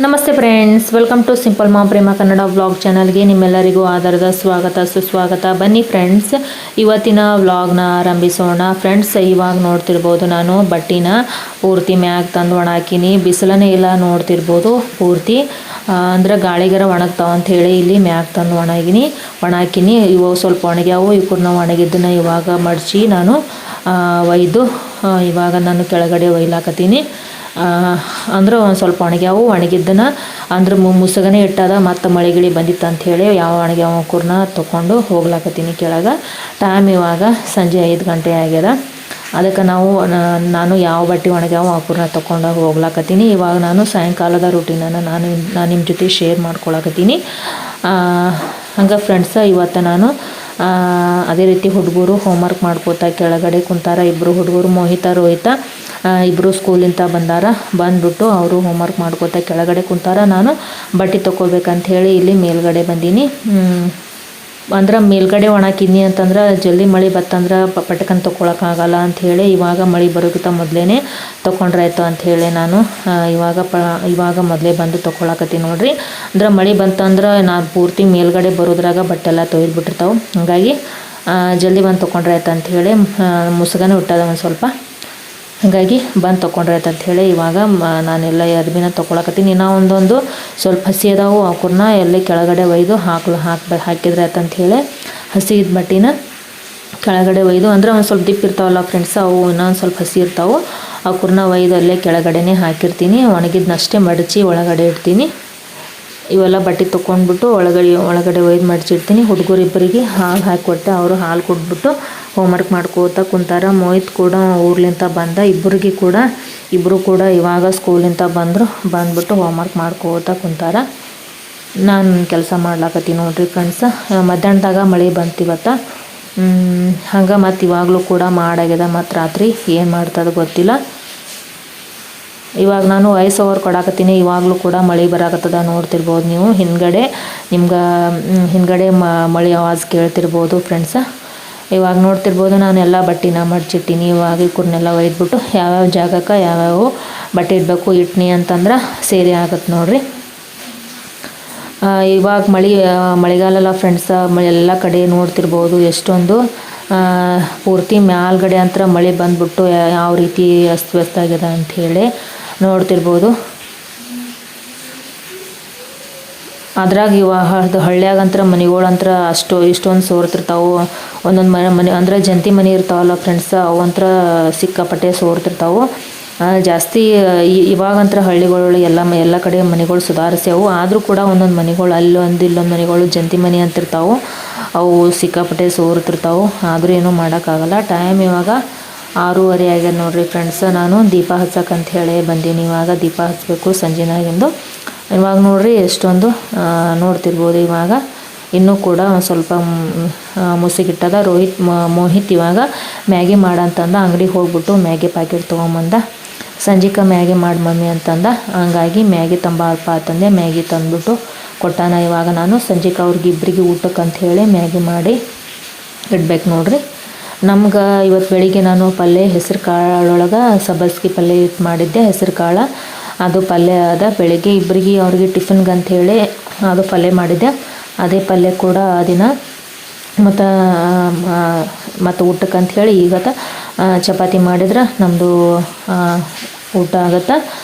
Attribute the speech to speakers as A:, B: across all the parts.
A: ನಮಸ್ತೆ friends, welcome to simple mom Prema Kannada vlog ಚಾನಲ್ಗೆ ನಿಮ್ಮೆಲ್ಲರಿಗೂ ಆಧಾರದ ಸ್ವಾಗತ ಸುಸ್ವಾಗತ. ಬನ್ನಿ ಫ್ರೆಂಡ್ಸ್, ಇವತ್ತಿನ ವ್ಲಾಗ್ನ ಆರಂಭಿಸೋಣ. ಫ್ರೆಂಡ್ಸ್, ಇವಾಗ ನೋಡ್ತಿರ್ಬೋದು ನಾನು ಬಟ್ಟೆನ ಪೂರ್ತಿ ಮ್ಯಾಗ್ ತಂದು ಒಣ ಹಾಕಿನಿ. ಬಿಸಿಲನೇ ಇಲ್ಲ ನೋಡ್ತಿರ್ಬೋದು ಪೂರ್ತಿ, ಅಂದ್ರೆ ಗಾಳಿಗರ ಒಣಗ್ತಾವ ಅಂತ ಹೇಳಿ ಇಲ್ಲಿ ಮ್ಯಾಗ್ ತಂದು ಒಣ ಹಾಕಿನಿ. ಇವು ಸ್ವಲ್ಪ ಒಣಗ್ಯಾವು. ಇವ್ರನ್ನ ಒಣಗಿದ್ದನ್ನ ಇವಾಗ ಮಡಚಿ ನಾನು ಒಯ್ದು ಇವಾಗ ನಾನು ಕೆಳಗಡೆ ಒಯ್ಲಾಕತ್ತೀನಿ. ಅಂದ್ರೆ ಒಂದು ಸ್ವಲ್ಪ ಒಣಗಿದ್ದನ ಅಂದ್ರೆ ಮುಸುಗನೆ ಇಟ್ಟದ ಮತ್ತು ಮಳೆಗಿಳಿ ಬಂದಿತ್ತು ಅಂಥೇಳಿ ಯಾವ ಒಣಗ್ಯಾವ ಕೂರ್ನ ತೊಗೊಂಡು ಹೋಗ್ಲಾಕತ್ತೀನಿ ಕೆಳಗೆ. ಟೈಮ್ ಇವಾಗ ಸಂಜೆ 5 ಗಂಟೆ ಆಗ್ಯದ. ಅದಕ್ಕೆ ನಾನು ಯಾವ ಬಟ್ಟೆ ಒಣಗ್ಯಾವ ಅವಕೂರ್ನ ತೊಗೊಂಡು ಹೋಗ್ಲಾಕತ್ತೀನಿ. ಇವಾಗ ನಾನು ಸಾಯಂಕಾಲದ ರೂಟೀನನ್ನು ನಾನು ನಿಮ್ಮ ಜೊತೆ ಶೇರ್ ಮಾಡ್ಕೊಳಕತ್ತೀನಿ. ಹಂಗೆ ಫ್ರೆಂಡ್ಸ, ಇವತ್ತು ನಾನು ಅದೇ ರೀತಿ ಹುಡುಗರು ಹೋಮ್ವರ್ಕ್ ಮಾಡ್ಕೋತಾ ಕೆಳಗಡೆ ಕುಂತಾರ. ಇಬ್ಬರು ಹುಡುಗರು ಮೋಹಿತ ರೋಹಿತ ಇಬ್ಬರು ಸ್ಕೂಲಿಂದ ಬಂದ್ಬಿಟ್ಟು ಅವರು ಹೋಮ್ವರ್ಕ್ ಮಾಡ್ಕೋತಾ ಕೆಳಗಡೆ ಕುಂತಾರ. ನಾನು ಬಟ್ಟೆ ತೊಗೋಬೇಕಂತ ಹೇಳಿ ಇಲ್ಲಿ ಮೇಲ್ಗಡೆ ಬಂದೀನಿ. ಅಂದ್ರೆ ಮೇಲ್ಗಡೆ ಒಣಾಕಿದ್ನಿ ಅಂತಂದ್ರೆ ಜಲ್ದಿ ಮಳೆ ಬತ್ತಂದ್ರೆ ಪಟಕನ್ ತೊಗೊಳಕ್ಕಾಗಲ್ಲ ಅಂಥೇಳಿ ಇವಾಗ ಮಳೆ ಬರೋಕ್ಕಿಂತ ಮೊದಲೇ ತೊಗೊಂಡ್ರಾಯ್ತು ಅಂಥೇಳಿ ನಾನು ಇವಾಗ ಮೊದಲೇ ಬಂದು ತೊಗೊಳಕತ್ತೀನಿ ನೋಡ್ರಿ. ಅಂದ್ರೆ ಮಳೆ ಬಂತಂದ್ರೆ ನಾನು ಪೂರ್ತಿ ಮೇಲ್ಗಡೆ ಬರೋದ್ರಾಗ ಬಟ್ಟೆ ಎಲ್ಲ ತೊಯ್ದುಬಿಟ್ಟಿರ್ತಾವೆ. ಹಾಗಾಗಿ ಜಲ್ದಿ ಬಂದು ತೊಗೊಂಡ್ರಾಯ್ತು ಅಂಥೇಳಿ ಮುಸುಗನೇ ಹುಟ್ಟದ ಒಂದು ಸ್ವಲ್ಪ. ಹಾಗಾಗಿ ಬಂದು ತೊಗೊಂಡ್ರಾಯ್ತು ಅಂಥೇಳಿ ಇವಾಗ ನಾನೆಲ್ಲ ಅರ್ಬಿನ ತೊಗೊಳಕತ್ತೀನಿ. ಇನ್ನೂ ಒಂದೊಂದು ಸ್ವಲ್ಪ ಹಸಿ ಅದಾವು, ಅವಕೂರ್ನ ಎಲ್ಲ ಕೆಳಗಡೆ ಒಯ್ದು ಹಾಕಿದ್ರೆ ಆಯ್ತು ಅಂಥೇಳಿ ಹಸಿ ಇದ್ದ ಬಟ್ಟೆನ ಕೆಳಗಡೆ ಒಯ್ದು, ಅಂದ್ರೆ ಒಂದು ಸ್ವಲ್ಪ ದಿಪ್ಪ ಇರ್ತಾವಲ್ಲ ಫ್ರೆಂಡ್ಸ್, ಅವು ಇನ್ನೊಂದು ಸ್ವಲ್ಪ ಹಸಿ ಇರ್ತಾವೆ. ಅವಕೂರ್ನ ಒಯ್ದು ಅಲ್ಲೇ ಕೆಳಗಡೆನೇ ಹಾಕಿರ್ತೀನಿ. ಒಣಗಿದ್ನಷ್ಟೇ ಮಡಚಿ ಒಳಗಡೆ ಇಡ್ತೀನಿ. ಇವೆಲ್ಲ ಬಟ್ಟೆ ತೊಗೊಂಡ್ಬಿಟ್ಟು ಒಳಗಡೆ ಒಯ್ದು ಮಡಚಿಡ್ತೀನಿ. ಹುಡುಗರಿಬ್ಬರಿಗೆ ಹಾಲು ಹಾಕಿಕೊಟ್ಟೆ. ಅವರು ಹಾಲು ಕುಡ್ಬಿಟ್ಟು ಹೋಮ್ವರ್ಕ್ ಮಾಡ್ಕೋತಾ ಕುಂತಾರ. ಮೋಹಿತ್ ಕೂಡ ಊರ್ಲಿಂದ ಬಂದ. ಇಬ್ಬರು ಕೂಡ ಇವಾಗ ಸ್ಕೂಲಿಂದ ಬಂದ್ಬಿಟ್ಟು ಹೋಮ್ವರ್ಕ್ ಮಾಡ್ಕೋತಾ ಕುಂತಾರ. ನಾನು ಕೆಲಸ ಮಾಡ್ಲಾಕತ್ತೀನಿ ನೋಡ್ರಿ ಫ್ರೆಂಡ್ಸ. ಮಧ್ಯಾಹ್ನದಾಗ ಮಳೆ ಬಂತಿವತ್ತು. ಹಂಗೆ ಮತ್ತು ಇವಾಗಲೂ ಕೂಡ ಮಾಡಾಗ್ಯದ. ಮತ್ತು ರಾತ್ರಿ ಏನು ಮಾಡ್ತದ ಗೊತ್ತಿಲ್ಲ. ಇವಾಗ ನಾನು ವಾಯ್ಸ್ ಓವರ್ ಕೊಡಾಕತ್ತೀನಿ. ಇವಾಗಲೂ ಕೂಡ ಮಳೆ ಬರಾಕತ್ತದ ನೋಡ್ತಿರ್ಬೋದು ನೀವು. ಹಿಂದ್ಗಡೆ ಮಳೆ ಆವಾಜ್ ಕೇಳ್ತಿರ್ಬೋದು ಫ್ರೆಂಡ್ಸ. ಇವಾಗ ನೋಡ್ತಿರ್ಬೋದು ನಾನು ಎಲ್ಲ ಬಟ್ಟೆನ ಮಡ್ಚಿಟ್ಟಿನಿ. ಇವಾಗ ಇವ್ರನ್ನೆಲ್ಲ ಒಯ್ದ್ಬಿಟ್ಟು ಯಾವ್ಯಾವ ಜಾಗಕ್ಕೆ ಯಾವ್ಯಾವ ಬಟ್ಟೆ ಇಡಬೇಕು ಇಟ್ನಿ ಅಂತಂದ್ರೆ ಸೇರಿ ಆಗತ್ತೆ ನೋಡ್ರಿ. ಇವಾಗ ಮಳೆಗಾಲಲ್ಲ ಫ್ರೆಂಡ್ಸ, ಎಲ್ಲ ಕಡೆ ನೋಡ್ತಿರ್ಬೋದು ಎಷ್ಟೊಂದು ಪೂರ್ತಿ ಮ್ಯಾಲ್ಗಡೆ ಅಂತ ಮಳೆ ಬಂದ್ಬಿಟ್ಟು ಯಾವ ರೀತಿ ಅಸ್ತವ್ಯಸ್ತ ಆಗ್ಯದ ಅಂಥೇಳಿ ನೋಡ್ತಿರ್ಬೋದು. ಅದ್ರಾಗ ಹಳ್ಳ್ಯಾಗಂತ್ರ ಮನೆಗಳಂತ್ರ ಇಷ್ಟೊಂದು ಸೋರ್ತಿರ್ತಾವೆ. ಒಂದೊಂದು ಮನೆ ಅಂದ್ರೆ ಜಂತಿ ಮನೆ ಇರ್ತಾವಲ್ಲ ಫ್ರೆಂಡ್ಸ, ಅವಂತ್ರ ಸಿಕ್ಕಾಪಟ್ಟೆ ಸೋರ್ತಿರ್ತಾವೆ ಜಾಸ್ತಿ. ಇವಾಗಂತ್ರ ಹಳ್ಳಿಗಳು ಎಲ್ಲ ಕಡೆ ಮನೆಗಳು ಸುಧಾರಿಸ್ಯಾವು. ಆದರೂ ಕೂಡ ಒಂದೊಂದು ಮನೆಗಳು ಇಲ್ಲೊಂದು ಮನೆಗಳು ಜಂತಿ ಮನೆ ಅಂತಿರ್ತಾವೆ. ಅವು ಸಿಕ್ಕಾಪಟ್ಟೆ ಸೋರ್ತಿರ್ತಾವೆ. ಆದರೂ ಏನೂ ಮಾಡೋಕ್ಕಾಗಲ್ಲ. ಟೈಮ್ ಇವಾಗ 6:30 ಆಗ್ಯದ ನೋಡ್ರಿ ಫ್ರೆಂಡ್ಸ. ನಾನು ದೀಪ ಹಚ್ಚಕ್ಕಂತ ಹೇಳಿ ಬಂದೀನಿ. ಇವಾಗ ದೀಪ ಹಚ್ಚಬೇಕು ಸಂಜೆನಾಗಿಂದು. ಇವಾಗ ನೋಡ್ರಿ ಎಷ್ಟೊಂದು ನೋಡ್ತಿರ್ಬೋದು. ಇವಾಗ ಇನ್ನೂ ಕೂಡ ಒಂದು ಸ್ವಲ್ಪ ಮುಸುಗಿಟ್ಟದ. ಮೋಹಿತ್ ಇವಾಗ ಮ್ಯಾಗಿ ಮಾಡಂತಂದ. ಅಂಗಡಿಗೆ ಹೋಗ್ಬಿಟ್ಟು ಮ್ಯಾಗಿ ಪ್ಯಾಕೆಟ್ ತೊಗೊಂಬಂದ. ಸಂಜೆಗೆ ಮ್ಯಾಗಿ ಮಾಡಿ ಮಮ್ಮಿ ಅಂತಂದ. ಹಂಗಾಗಿ ಮ್ಯಾಗಿ ತಂಬಾರಪ್ಪ ಅಂತಂದೆ. ಮ್ಯಾಗಿ ತಂದ್ಬಿಟ್ಟು ಕೊಟ್ಟಾನ. ಇವಾಗ ನಾನು ಸಂಜೆಗೆ ಇಬ್ಬರಿಗೆ ಊಟಕ್ಕಂತ ಹೇಳಿ ಮ್ಯಾಗಿ ಮಾಡಿ ಇಡ್ಬೇಕು ನೋಡ್ರಿ. ನಮ್ಗೆ ಇವತ್ತು ಬೆಳಿಗ್ಗೆ ನಾನು ಪಲ್ಯ ಹೆಸರು ಕಾಳೊಳಗೆ ಸಬ್ಬಸ್ಗೆ ಪಲ್ಯ ಮಾಡಿದ್ದೆ. ಹೆಸರು ಕಾಳು ಅದು ಪಲ್ಯ ಅದ. ಬೆಳಿಗ್ಗೆ ಇಬ್ಬರಿಗೆ ಅವ್ರಿಗೆ ಟಿಫಿನ್ಗೆ ಅಂಥೇಳಿ ಅದು ಪಲ್ಯ ಮಾಡಿದ್ದೆ. ಅದೇ ಪಲ್ಯ ಕೂಡ ದಿನ ಮತ್ತು ಊಟಕ್ಕೆ ಅಂಥೇಳಿ ಈಗ ಚಪಾತಿ ಮಾಡಿದ್ರೆ ನಮ್ಮದು ಊಟ ಆಗುತ್ತೆ.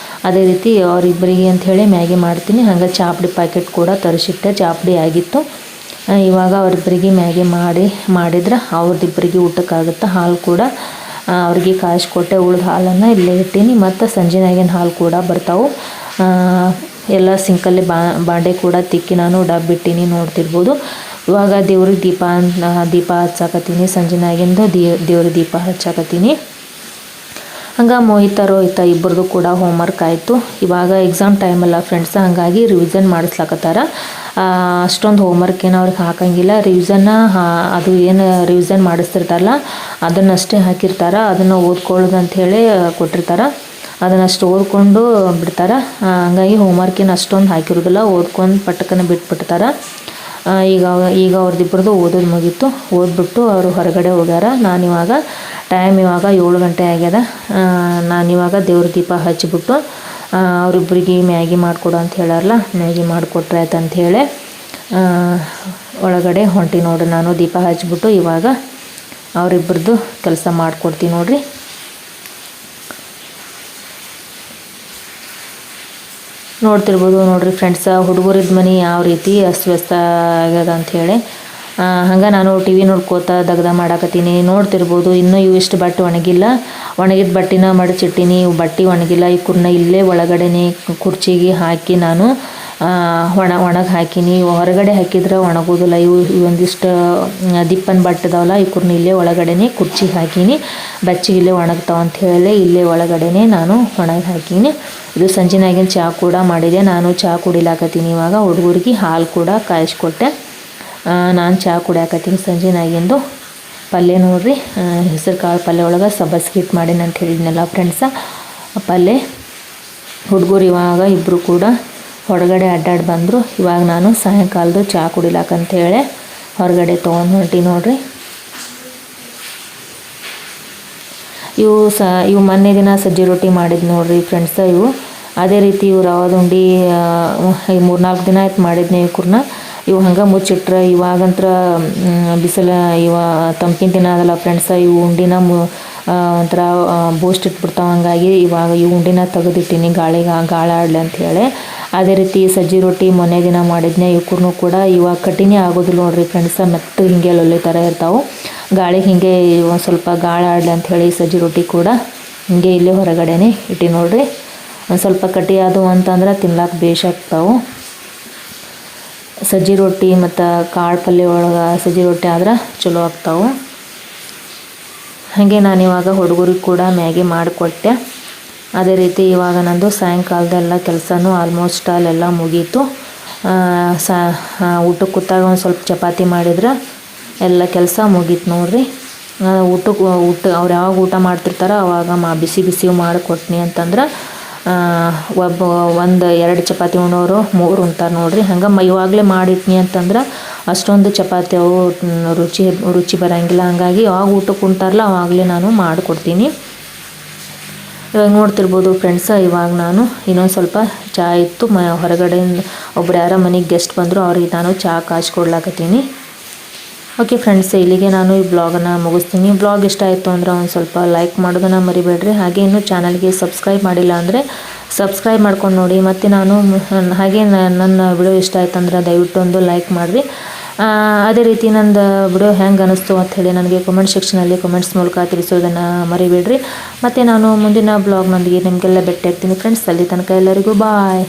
A: ಅದೇ ರೀತಿ ಅವರಿಬ್ಬರಿಗೆ ಅಂಥೇಳಿ ಮ್ಯಾಗಿ ಮಾಡ್ತೀನಿ. ಹಂಗೆ ಚಾಪಡಿ ಪ್ಯಾಕೆಟ್ ಕೂಡ ತರಿಸಿಟ್ಟೆ. ಚಾಪಡಿ ಆಗಿತ್ತು. ಇವಾಗ ಅವರಿಬ್ಬರಿಗೆ ಮ್ಯಾಗಿ ಮಾಡಿದ್ರೆ ಅವ್ರದ್ದಿಬ್ಬರಿಗೆ ಊಟಕ್ಕಾಗುತ್ತೆ. ಹಾಲು ಕೂಡ ಅವ್ರಿಗೆ ಕಾಯಿಸ್ಕೊಟ್ಟೆ. ಉಳ್ದ ಹಾಲನ್ನು ಇಲ್ಲೇ ಇಟ್ಟೀನಿ. ಮತ್ತು ಸಂಜೆನಾಗಿನ ಹಾಲು ಕೂಡ ಬರ್ತಾವೆ. ಎಲ್ಲ ಸಿಂಕಲ್ಲಿ ಬಾಂಡೆ ಕೂಡ ತಿಕ್ಕಿ ನಾನು ಡಬ್ಬಿಟ್ಟೀನಿ ನೋಡ್ತಿರ್ಬೋದು. ಇವಾಗ ದೇವ್ರಿಗೆ ದೀಪ ಹಚ್ಚಾಕತ್ತೀನಿ. ಸಂಜೆನಾಗಿಂದು ದೇವ್ರಿಗೆ ದೀಪ ಹಚ್ಚಾಕತ್ತೀನಿ. ಹಂಗೆ ಮೋಹಿತ ರೋಹಿತ ಇಬ್ಬರದು ಕೂಡ ಹೋಮ್ವರ್ಕ್ ಆಯಿತು. ಇವಾಗ ಎಕ್ಸಾಮ್ ಟೈಮಲ್ಲ ಫ್ರೆಂಡ್ಸ್, ಹಾಗಾಗಿ ರಿವಿಷನ್ ಮಾಡಿಸ್ಲಾಕತ್ತಾರ. ಅಷ್ಟೊಂದು ಹೋಮ್ವರ್ಕ್ ಏನು ಅವ್ರಿಗೆ ಹಾಕಂಗಿಲ್ಲ. ಅದು ಏನು ರಿವಿಷನ್ ಮಾಡಿಸ್ತಿರ್ತಾರಲ್ಲ ಅದನ್ನಷ್ಟೇ ಹಾಕಿರ್ತಾರೆ. ಅದನ್ನು ಓದ್ಕೊಳ್ಳೋದು ಅಂಥೇಳಿ ಕೊಟ್ಟಿರ್ತಾರೆ. ಅದನ್ನಷ್ಟು ಓದ್ಕೊಂಡು ಬಿಡ್ತಾರೆ. ಹಂಗಾಗಿ ಹೋಮ್ವರ್ಕಿನ ಅಷ್ಟೊಂದು ಹಾಕಿರೋದಿಲ್ಲ. ಓದ್ಕೊಂಡು ಪಟಕನ ಬಿಟ್ಬಿಡ್ತಾರೆ. ಈಗ ಅವ್ರದ್ದಿಬ್ಬರದು ಓದೋದು ಮುಗೀತು. ಓದ್ಬಿಟ್ಟು ಅವರು ಹೊರಗಡೆ ಹೋಗ್ಯಾರ. ಟೈಮ್ ಇವಾಗ 7 ಗಂಟೆ ಆಗ್ಯದ. ನಾನಿವಾಗ ದೇವ್ರ ದೀಪ ಹಚ್ಚಿಬಿಟ್ಟು ಅವರಿಬ್ಬರಿಗೆ ಮ್ಯಾಗಿ ಮಾಡಿಕೊಡು ಅಂತ ಹೇಳಾರಲ್ಲ, ಮ್ಯಾಗಿ ಮಾಡಿಕೊಟ್ರೆ ಆಯ್ತು ಅಂಥೇಳಿ ಒಳಗಡೆ ಹೊಂಟಿ ನೋಡ್ರಿ. ನಾನು ದೀಪ ಹಚ್ಬಿಟ್ಟು ಇವಾಗ ಅವರಿಬ್ಬರದು ಕೆಲಸ ಮಾಡಿಕೊಡ್ತೀನಿ ನೋಡ್ರಿ. ನೋಡ್ತಿರ್ಬೋದು ನೋಡ್ರಿ ಫ್ರೆಂಡ್ಸ, ಹುಡುಗರಿದ್ದ ಮನೆ ಯಾವ ರೀತಿ ಅಸ್ತವ್ಯಸ್ತ ಆಗ್ಯದ ಅಂಥೇಳಿ. ಹಂಗೆ ನಾನು ಟಿ ವಿ ನೋಡ್ಕೋತ ದಗ್ದ ಮಾಡಾಕತ್ತೀನಿ. ನೋಡ್ತಿರ್ಬೋದು ಇನ್ನೂ ಇವು ಇಷ್ಟು ಬಟ್ಟೆ ಒಣಗಿಲ್ಲ. ಒಣಗಿದ ಬಟ್ಟೆನ ಮಡಚಿಟ್ಟಿನಿ. ಇವು ಬಟ್ಟೆ ಒಣಗಿಲ್ಲ. ಇವ್ರನ್ನ ಇಲ್ಲೇ ಒಳಗಡೆನೆ ಕುರ್ಚಿಗೆ ಹಾಕಿ ನಾನು ಒಣಗಿ ಹಾಕಿನಿ. ಹೊರಗಡೆ ಹಾಕಿದ್ರೆ ಒಣಗೋದಿಲ್ಲ. ಇವು ಒಂದಿಷ್ಟು ದಿಪ್ಪನ ಬಟ್ಟೆದವಲ್ಲ, ಇವ್ರನ್ನ ಇಲ್ಲೇ ಒಳಗಡೆನೆ ಕುರ್ಚಿಗೆ ಹಾಕೀನಿ. ಬೆಚ್ಚಗೆ ಇಲ್ಲೇ ಒಣಗ್ತಾವ ಅಂತ ಹೇಳಿ ಇಲ್ಲೇ ಒಳಗಡೆನೆ ನಾನು ಒಣಗಿ ಹಾಕೀನಿ. ಇದು ಸಂಜೆನಾಗಿನ ಚಹಾ ಕೂಡ ಮಾಡಿದೆ. ನಾನು ಚಹಾ ಕುಡಿಲಾಕತ್ತೀನಿ ಇವಾಗ. ಹುಡುಗರಿಗೆ ಹಾಲು ಕೂಡ ಕಾಯಿಸ್ಕೊಟ್ಟೆ. ನಾನು ಚಹಾ ಕುಡಿಯಾಕತ್ತೀನಿ ಸಂಜೆನಾಗಿಂದು. ಪಲ್ಯ ನೋಡ್ರಿ, ಹೆಸರು ಕಾಳು ಪಲ್ಯ ಒಳಗೆ ಸಬ್ಬಸ್ಗೆ ಹಿಟ್ಟು ಮಾಡೀನಿ ಅಂತ ಹೇಳಿದ್ನಲ್ಲ ಫ್ರೆಂಡ್ಸ, ಪಲ್ಯ. ಹುಡುಗರು ಇವಾಗ ಇಬ್ಬರು ಕೂಡ ಹೊರಗಡೆ ಅಡ್ಡಾಡಿ ಬಂದರು. ಇವಾಗ ನಾನು ಸಾಯಂಕಾಲದ ಚಹಾ ಕುಡಿಲಾಕಂತೇಳಿ ಹೊರಗಡೆ ತೊಗೊಂಡು ಹೊಂಟಿ ನೋಡ್ರಿ. ಇವು ಮೊನ್ನೆ ದಿನ ಸಜ್ಜಿ ರೊಟ್ಟಿ ಮಾಡಿದ್ದು ನೋಡ್ರಿ ಫ್ರೆಂಡ್ಸ. ಇವು ಅದೇ ರೀತಿ ಇವು ರವಾದ ಉಂಡೆ 3-4 ದಿನ ಆಯ್ತು ಮಾಡಿದ್ನೆ. ಇವು ಹಂಗೆ ಮುಚ್ಚಿಟ್ರೆ ಇವಾಗಂತ್ರ ಬಿಸಿಲು ತಂಪಿನ ದಿನ ಅದಲ್ಲ ಫ್ರೆಂಡ್ಸ, ಇವು ಉಂಡಿನ ಒಂಥರ ಬೂಸ್ಟ್ ಇಟ್ಬಿಡ್ತಾವೆ. ಹಂಗಾಗಿ ಇವಾಗ ಈ ಉಂಡಿನ ತೆಗೆದಿಟ್ಟಿನಿ ಗಾಳಿ ಆಡಲಿ ಅಂಥೇಳಿ. ಅದೇ ರೀತಿ ಸಜ್ಜಿ ರೊಟ್ಟಿ ಮೊನ್ನೆ ದಿನ ಮಾಡಿದ್ನೆ. ಇವ್ರೂ ಕೂಡ ಇವಾಗ ಕಟ್ಟಿನೇ ಆಗೋದಿಲ್ಲ ನೋಡ್ರಿ ಫ್ರೆಂಡ್ಸ, ಮೆತ್ತ ಹಿಂಗೆ ಲೊಳ್ಳೆ ಥರ ಇರ್ತಾವೆ. ಗಾಳಿಗೆ ಹಿಂಗೆ ಒಂದು ಸ್ವಲ್ಪ ಗಾಳಿ ಆಡಲಿ ಅಂಥೇಳಿ ಸಜ್ಜಿ ರೊಟ್ಟಿ ಕೂಡ ಹಿಂಗೆ ಇಲ್ಲೇ ಹೊರಗಡೆನೆ ಇಟ್ಟು ನೋಡ್ರಿ. ಒಂದು ಸ್ವಲ್ಪ ಕಟ್ಟಿ ಆದವು ಅಂತಂದ್ರೆ ತಿನ್ಲಾಕ ಬೇಷಾಗ್ತಾವೆ. ಸಜ್ಜಿ ರೊಟ್ಟಿ ಮತ್ತು ಕಾಳು ಪಲ್ಯ ಒಳಗೆ ಸಜ್ಜಿ ರೊಟ್ಟಿ ಆದ್ರೆ ಚಲೋ ಆಗ್ತಾವೆ. ಹಾಗೆ ನಾನಿವಾಗ ಹುಡುಗರಿಗೆ ಕೂಡ ಮ್ಯಾಗಿ ಮಾಡಿಕೊಟ್ಟೆ. ಅದೇ ರೀತಿ ಇವಾಗ ನಂದು ಸಾಯಂಕಾಲದೆಲ್ಲ ಕೆಲಸನೂ ಆಲ್ಮೋಸ್ಟ್ ಅಲ್ಲೆಲ್ಲ ಮುಗೀತು. ಊಟಕ್ಕೆ ಕೂತಾಗ ಒಂದು ಸ್ವಲ್ಪ ಚಪಾತಿ ಮಾಡಿದ್ರೆ ಎಲ್ಲ ಕೆಲಸ ಮುಗೀತು ನೋಡ್ರಿ. ಊಟ ಅವ್ರು ಯಾವಾಗ ಊಟ ಮಾಡ್ತಿರ್ತಾರೋ ಅವಾಗ ಬಿಸಿ ಬಿಸಿ ಮಾಡಿಕೊಟ್ನಿ ಅಂತಂದ್ರೆ 1-2 ಚಪಾತಿ ಉಣ್ಣೋರು 3 ಉಣ್ತಾರೆ ನೋಡ್ರಿ. ಹಂಗೆ ಇವಾಗಲೇ ಮಾಡಿಟ್ನಿ ಅಂತಂದ್ರೆ ಅಷ್ಟೊಂದು ಚಪಾತಿ ಅವು ರುಚಿ ಬರೋಂಗಿಲ್ಲ. ಹಂಗಾಗಿ ಯಾವಾಗ ಊಟಕ್ಕೆ ಉಣ್ತಾರಲ್ಲ ಅವಾಗಲೇ ನಾನು ಮಾಡಿಕೊಡ್ತೀನಿ. ಇವಾಗ ನೋಡ್ತಿರ್ಬೋದು ಫ್ರೆಂಡ್ಸ, ಇವಾಗ ನಾನು ಇನ್ನೊಂದು ಸ್ವಲ್ಪ ಚಹಾ ಇತ್ತು. ಹೊರಗಡೆಯಿಂದ ಒಬ್ರು ಯಾರೋ ಮನೆಗೆ ಗೆಸ್ಟ್ ಬಂದರು, ಅವ್ರಿಗೆ ನಾನು ಚಹಾ ಕಾಯಿಸ್ಕೊಡ್ಲಾಕತ್ತೀನಿ. ಓಕೆ ಫ್ರೆಂಡ್ಸ್, ಇಲ್ಲಿಗೆ ನಾನು ಈ ಬ್ಲಾಗನ್ನು ಮುಗಿಸ್ತೀನಿ. ಬ್ಲಾಗ್ ಇಷ್ಟ ಆಯಿತು ಅಂದ್ರೆ ಒಂದು ಸ್ವಲ್ಪ ಲೈಕ್ ಮಾಡೋದನ್ನು ಮರಿಬೇಡ್ರಿ. ಹಾಗೆ ಇನ್ನೂ ಚಾನಲ್ಗೆ ಸಬ್ಸ್ಕ್ರೈಬ್ ಮಾಡಿಲ್ಲ ಅಂದರೆ ಸಬ್ಸ್ಕ್ರೈಬ್ ಮಾಡ್ಕೊಂಡು ನೋಡಿ. ಮತ್ತು ನಾನು ಹಾಗೆ ನನ್ನ ವಿಡಿಯೋ ಇಷ್ಟ ಆಯ್ತು ಅಂದ್ರೆ ದಯವಿಟ್ಟು ಒಂದು ಲೈಕ್ ಮಾಡಿರಿ. ಅದೇ ರೀತಿ ನಂದು ವಿಡಿಯೋ ಹೆಂಗೆ ಅನ್ನಿಸ್ತು ಅಂಥೇಳಿ ನನಗೆ ಕಮೆಂಟ್ ಸೆಕ್ಷನಲ್ಲಿ ಕಮೆಂಟ್ಸ್ ಮೂಲಕ ತಿಳಿಸೋದನ್ನು ಮರಿಬೇಡ್ರಿ. ಮತ್ತು ನಾನು ಮುಂದಿನ ಬ್ಲಾಗ್ನೊಂದಿಗೆ ನಿಮಗೆಲ್ಲ ಭೇಟಿ ಆಗ್ತೀನಿ ಫ್ರೆಂಡ್ಸ್. ಅಲ್ಲಿ ತನಕ ಎಲ್ಲರಿಗೂ ಬಾಯ್.